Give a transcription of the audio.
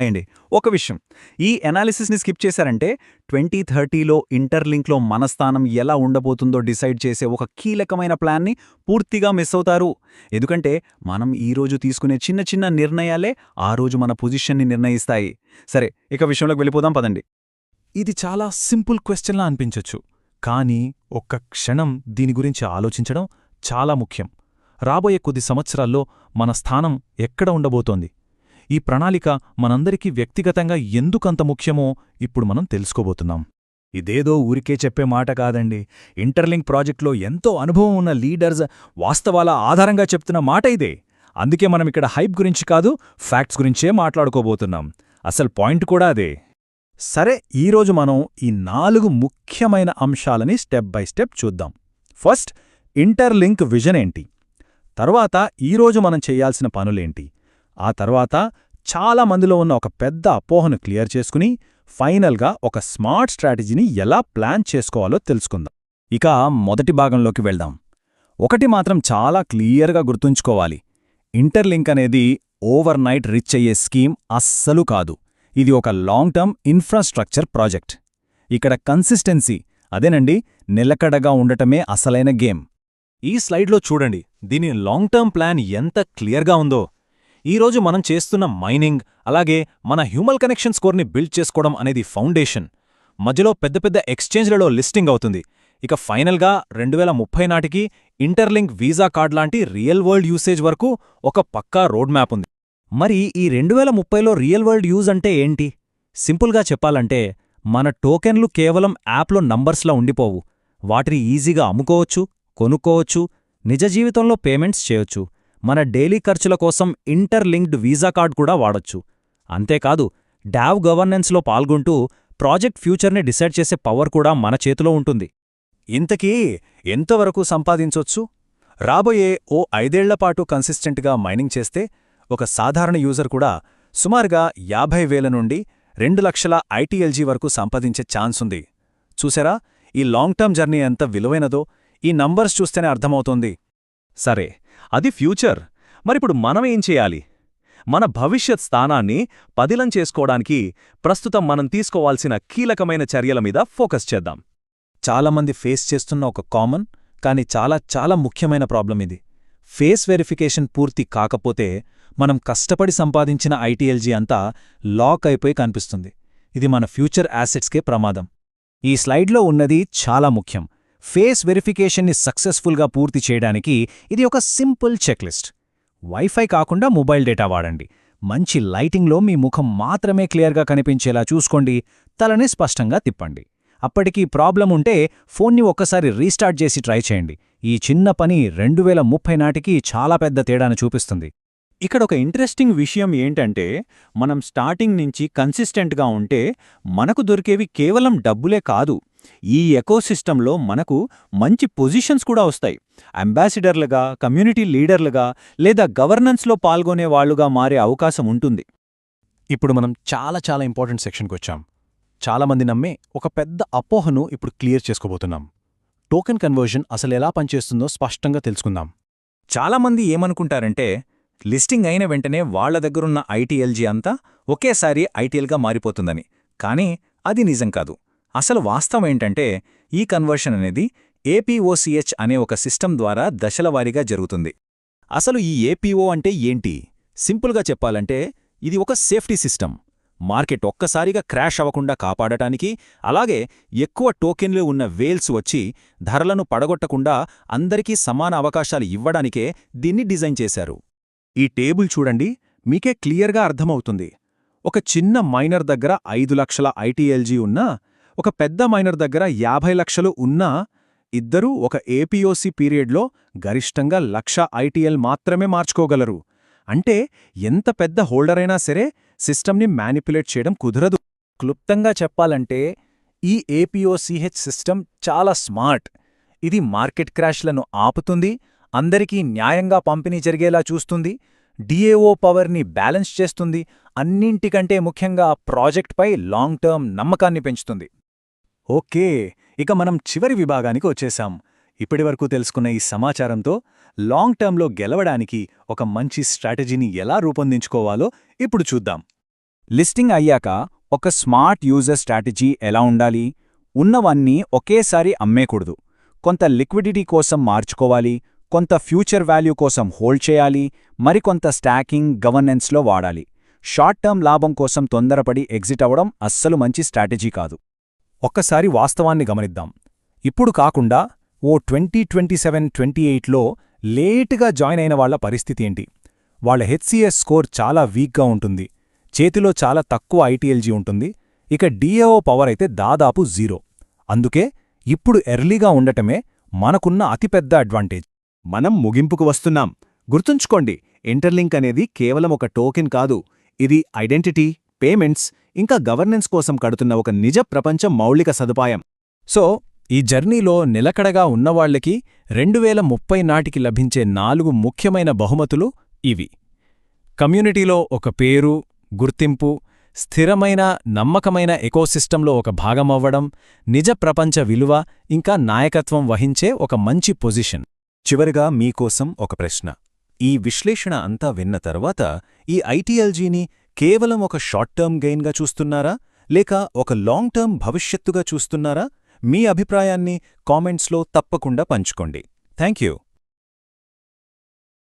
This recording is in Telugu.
అయ్యండి. ఒక విషయం. ఈ ఎనాలిసిస్‌ని స్కిప్ చేశారంటే 2030లో ఇంటర్‌లింక్‌లో మన స్థానం ఎలా ఉండబోతుందో డిసైడ్ చేసే ఒక కీలకమైన ప్లాన్‌ని పూర్తిగా మిస్ అవుతారు. ఎందుకంటే మనం ఈరోజు తీసుకునే చిన్న చిన్న నిర్ణయాలే ఆ రోజు మన పొజిషన్‌ని నిర్ణయిస్తాయి. సరే, ఇక విషయంలోకి వెళ్ళిపోదాం పదండి. ఇది చాలా సింపుల్ క్వెశ్చన్లా అనిపించొచ్చు, కానీ ఒక్క క్షణం దీని గురించి ఆలోచించడం చాలా ముఖ్యం. రాబోయే కొద్ది సంవత్సరాల్లో మన స్థానం ఎక్కడ ఉండబోతోంది, ఈ ప్రణాళిక మనందరికీ వ్యక్తిగతంగా ఎందుకంత ముఖ్యమో ఇప్పుడు మనం తెలుసుకోబోతున్నాం. ఇదేదో ఊరికే చెప్పే మాట కాదండి. ఇంటర్లింక్ ప్రాజెక్టులో ఎంతో అనుభవం ఉన్న లీడర్స్ వాస్తవాల ఆధారంగా చెప్తున్న మాట ఇదే. అందుకే మనమిక్కడ హైప్ గురించి కాదు, ఫ్యాక్ట్స్ గురించే మాట్లాడుకోబోతున్నాం. అసలు పాయింట్ కూడా అదే. సరే, ఈరోజు మనం ఈ 4 ముఖ్యమైన అంశాలని స్టెప్ బై స్టెప్ చూద్దాం. ఫస్ట్, ఇంటర్లింక్ విజన్ ఏంటి, తర్వాత ఈరోజు మనం చేయాల్సిన పనులేంటి, ఆ తర్వాత చాలా మందిలో ఉన్న ఒక పెద్ద అపోహను క్లియర్ చేసుకుని ఫైనల్గా ఒక స్మార్ట్ స్ట్రాటజీని ఎలా ప్లాన్ చేసుకోవాలో తెలుసుకుందాం. ఇక మొదటి భాగంలోకి వెళ్దాం. ఒకటి మాత్రం చాలా క్లియర్గా గుర్తుంచుకోవాలి. ఇంటర్లింక్ అనేది ఓవర్ నైట్ రిచ్ అయ్యే స్కీమ్ అస్సలు కాదు. ఇది ఒక లాంగ్ టర్మ్ ఇన్ఫ్రాస్ట్రక్చర్ ప్రాజెక్ట్. ఇక్కడ కన్సిస్టెన్సీ, అదేనండి, నిలకడగా ఉండటమే అసలైన గేమ్. ఈ స్లైడ్లో చూడండి, దీని లాంగ్ టర్మ్ ప్లాన్ ఎంత క్లియర్గా ఉందో. ఈరోజు మనం చేస్తున్న మైనింగ్, అలాగే మన హ్యూమన్ కనెక్షన్ స్కోర్ని బిల్డ్ చేసుకోవడం అనేది ఫౌండేషన్. మధ్యలో పెద్ద పెద్ద ఎక్స్చేంజ్లలో లిస్టింగ్ అవుతుంది. ఇక ఫైనల్గా 2030 నాటికి ఇంటర్లింక్ వీసా కార్డ్ లాంటి రియల్ వరల్డ్ యూసేజ్ వరకు ఒక పక్కా రోడ్ మ్యాప్ ఉంది. మరి ఈ 2030లో రియల్ వరల్డ్ యూజ్ అంటే ఏంటి? సింపుల్గా చెప్పాలంటే మన టోకెన్లు కేవలం యాప్లో నంబర్స్లా ఉండిపోవు. వాటిని ఈజీగా అమ్ముకోవచ్చు, కొనుక్కోవచ్చు, నిజ జీవితంలో పేమెంట్స్ చేయొచ్చు. మన డైలీ ఖర్చుల కోసం ఇంటర్లింక్డ్ వీసా కార్డ్ కూడా వాడొచ్చు. అంతేకాదు, డావ్ గవర్నెన్స్లో పాల్గొంటూ ప్రాజెక్ట్ ఫ్యూచర్ని డిసైడ్ చేసే పవర్ కూడా మన చేతిలో ఉంటుంది. ఇంతకీ ఎంతవరకు సంపాదించొచ్చు? రాబోయే ఓ 5 ఏళ్లపాటు కన్సిస్టెంట్గా మైనింగ్ చేస్తే ఒక సాధారణ యూజర్ కూడా సుమారుగా 50,000 నుండి 2 లక్షల ఐటీఎల్జీ వరకు సంపాదించే ఛాన్సుంది. చూసారా, ఈ లాంగ్ టర్మ్ జర్నీ ఎంత విలువైనదో ఈ నంబర్స్ చూస్తేనే అర్థమవుతోంది. సరే, అది ఫ్యూచర్. మరిప్పుడు మనమేం చేయాలి? మన భవిష్యత్ స్థానాన్ని పదిలం చేసుకోవడానికి ప్రస్తుతం మనం తీసుకోవాల్సిన కీలకమైన చర్యల మీద ఫోకస్ చేద్దాం. చాలామంది ఫేస్ చేస్తున్న ఒక కామన్ కానీ చాలా చాలా ముఖ్యమైన ప్రాబ్లం ఇది. ఫేస్ వెరిఫికేషన్ పూర్తి కాకపోతే మనం కష్టపడి సంపాదించిన ఐటీఎల్జీ అంతా లాక్ అయిపోయి కనిపిస్తుంది. ఇది మన ఫ్యూచర్ యాసెట్స్కే ప్రమాదం. ఈ స్లైడ్లో ఉన్నది చాలా ముఖ్యం. ఫేస్ వెరిఫికేషన్ని సక్సెస్ఫుల్గా పూర్తి చేయడానికి ఇది ఒక సింపుల్ చెక్లిస్ట్. వైఫై కాకుండా మొబైల్ డేటా వాడండి. మంచి లైటింగ్లో మీ ముఖం మాత్రమే క్లియర్గా కనిపించేలా చూసుకోండి. తలని స్పష్టంగా తిప్పండి. అప్పటికీ ప్రాబ్లం ఉంటే ఫోన్ని ఒక్కసారి రీస్టార్ట్ చేసి ట్రై చేయండి. ఈ చిన్న పని 2030 నాటికి చాలా పెద్ద తేడాను చూపిస్తుంది. ఇక్కడ ఒక ఇంట్రెస్టింగ్ విషయం ఏంటంటే, మనం స్టార్టింగ్ నుంచి కన్సిస్టెంట్గా ఉంటే మనకు దొరికేవి కేవలం డబ్బులే కాదు, ఈ ఎకోసిస్టంలో మనకు మంచి పొజిషన్స్ కూడా వస్తాయి. అంబాసిడర్లుగా, కమ్యూనిటీ లీడర్లుగా లేదా గవర్నెన్స్లో పాల్గొనే వాళ్లుగా మారే అవకాశం ఉంటుంది. ఇప్పుడు మనం చాలా చాలా ఇంపార్టెంట్ సెక్షన్కొచ్చాం. చాలామంది నమ్మే ఒక పెద్ద అపోహను ఇప్పుడు క్లియర్ చేసుకోబోతున్నాం. టోకెన్ కన్వర్షన్ అసలెలా పనిచేస్తుందో స్పష్టంగా తెలుసుకుందాం. చాలామంది ఏమనుకుంటారంటే, లిస్టింగ్ అయిన వెంటనే వాళ్ల దగ్గరున్న ఐటీఎల్జీ అంతా ఒకేసారి ఐటీఎల్గా మారిపోతుందని. కానీ అది నిజం కాదు. అసలు వాస్తవం ఏంటంటే, ఈ కన్వర్షన్ అనేది ఏపీఓసీహెచ్ అనే ఒక సిస్టమ్ ద్వారా దశలవారీగా జరుగుతుంది. అసలు ఈ ఏపీఓ అంటే ఏంటి? సింపుల్గా చెప్పాలంటే ఇది ఒక సేఫ్టీ సిస్టమ్. మార్కెట్ ఒక్కసారిగా క్రాష్ అవ్వకుండా కాపాడటానికి, అలాగే ఎక్కువ టోకెన్లు ఉన్న వేల్స్ వచ్చి ధరలను పడగొట్టకుండా అందరికీ సమాన అవకాశాలు ఇవ్వడానికే దీన్ని డిజైన్ చేశారు. ఈ టేబుల్ చూడండి, మీకే క్లియర్గా అర్థమవుతుంది. ఒక చిన్న మైనర్ దగ్గర 5 లక్షల ఐటీఎల్జీ ఉన్నా, ఒక పెద్ద మైనర్ దగ్గర 50 లక్షలు ఉన్నా, ఇద్దరూ ఒక ఏపీఓసీ పీరియడ్లో గరిష్టంగా 1,00,000 ఐటీఎల్ మాత్రమే మార్చుకోగలరు. అంటే ఎంత పెద్ద హోల్డరైనా సరే సిస్టమ్ని మ్యానిపులేట్ చేయడం కుదరదు. క్లుప్తంగా చెప్పాలంటే ఈ ఏపీఓసీహెచ్ సిస్టమ్ చాలా స్మార్ట్. ఇది మార్కెట్ క్రాష్లను ఆపుతుంది, అందరికీ న్యాయంగా పంపిణీ జరిగేలా చూస్తుంది, డిఏఓ పవర్ని బ్యాలెన్స్ చేస్తుంది, అన్నింటికంటే ముఖ్యంగా ప్రాజెక్ట్పై లాంగ్ టర్మ్ నమ్మకాన్ని పెంచుతుంది. ఓకే, ఇక మనం చివరి విభాగానికి వచ్చేశాం. ఇప్పటివరకు తెలుసుకున్న ఈ సమాచారంతో లాంగ్ టర్మ్లో గెలవడానికి ఒక మంచి స్ట్రాటజీని ఎలా రూపొందించుకోవాలో ఇప్పుడు చూద్దాం. లిస్టింగ్ అయ్యాక ఒక స్మార్ట్ యూజర్ స్ట్రాటజీ ఎలా ఉండాలి? ఉన్నవన్నీ ఒకేసారి అమ్మేకూడదు. కొంత లిక్విడిటీ కోసం మార్చుకోవాలి, కొంత ఫ్యూచర్ వాల్యూ కోసం హోల్డ్ చేయాలి, మరికొంత స్టాకింగ్, గవర్నెన్స్లో వాడాలి. షార్ట్ టర్మ్ లాభం కోసం తొందరపడి ఎగ్జిట్ అవ్వడం అస్సలు మంచి స్ట్రాటజీ కాదు. ఒక్కసారి వాస్తవాన్ని గమనిద్దాం. ఇప్పుడు కాకుండా ఓ 2027-28లో లేటుగా జాయిన్ అయిన వాళ్ల పరిస్థితి ఏంటి? వాళ్ల హెచ్సిఎస్ స్కోర్ చాలా వీక్గా ఉంటుంది, చేతిలో చాలా తక్కువ ఐటీఎల్జీ ఉంటుంది, ఇక డిఏఓ పవర్ అయితే దాదాపు 0. అందుకే ఇప్పుడు ఎర్లీగా ఉండటమే మనకున్న అతిపెద్ద అడ్వాంటేజ్. మనం ముగింపుకు వస్తున్నాం. గుర్తుంచుకోండి, ఇంటర్లింక్ అనేది కేవలం ఒక టోకెన్ కాదు. ఇది ఐడెంటిటీ, పేమెంట్స్, ఇంకా గవర్నెన్స్ కోసం కడుతున్న ఒక నిజ ప్రపంచ మౌలిక సదుపాయం. సో ఈ జర్నీలో నిలకడగా ఉన్నవాళ్లకి 2030 నాటికి లభించే 4 ముఖ్యమైన బహుమతులు ఇవి: కమ్యూనిటీలో ఒక పేరు, గుర్తింపు, స్థిరమైన నమ్మకమైన ఎకోసిస్టంలో ఒక భాగమవ్వడం, నిజ ప్రపంచ విలువ, ఇంకా నాయకత్వం వహించే ఒక మంచి పొజిషన్. చివరిగా మీకోసం ఒక ప్రశ్న. ఈ విశ్లేషణ అంతా విన్న తర్వాత ఈ ఐటీఎల్జీని కేవలం ఒక షార్ట్ టర్మ్ గెయిన్గా చూస్తున్నారా, లేక ఒక లాంగ్ టర్మ్ భవిష్యత్తుగా చూస్తున్నారా? మీ అభిప్రాయాన్ని కామెంట్స్లో తప్పకుండా పంచుకోండి. Thank you.